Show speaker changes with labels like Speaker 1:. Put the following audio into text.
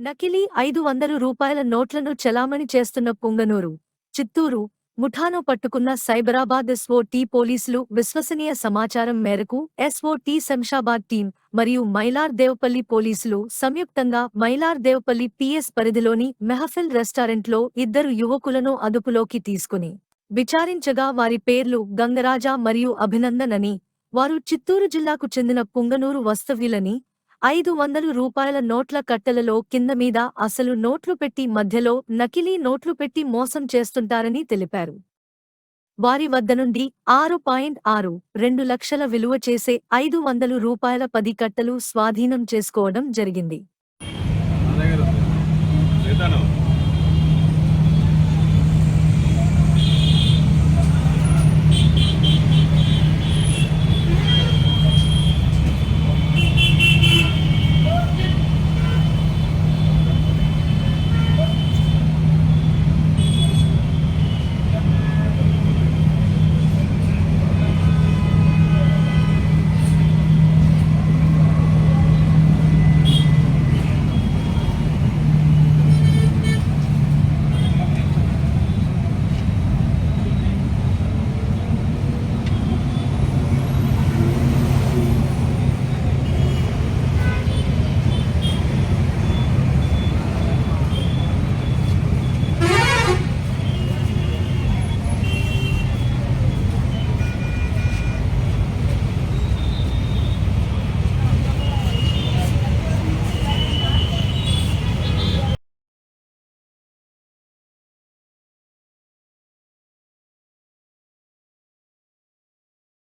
Speaker 1: నకిలీ 500 రూపాయల నోట్లను చెలామణి చేస్తున్న పుంగనూరు, చిత్తూరు ముఠాను పట్టుకున్న సైబరాబాద్ ఎస్ఓటీ పోలీసులు. విశ్వసనీయ సమాచారం మేరకు ఎస్ఓటీ శంషాబాద్ టీం మరియు మైలార్ దేవపల్లి పోలీసులు సంయుక్తంగా మైలార్ దేవపల్లి పిఎస్ పరిధిలోని మెహఫిల్ రెస్టారెంట్లో 2 యువకులను అదుపులోకి తీసుకుని విచారించగా వారి పేర్లు గంగరాజ మరియు అభినందన్ అని, వారు చిత్తూరు జిల్లాకు చెందిన పుంగనూరు వాస్తవ్యులని, 500 రూపాయల నోట్ల కట్టెలలో కింద మీద అసలు నోట్లు పెట్టి మధ్యలో నకిలీ నోట్లు పెట్టి మోసం చేస్తుంటారని తెలిపారు. వారి వద్ద నుండి 6.62 లక్షల విలువ చేసే 500 రూపాయల 10 కట్టలు స్వాధీనం చేసుకోవడం జరిగింది.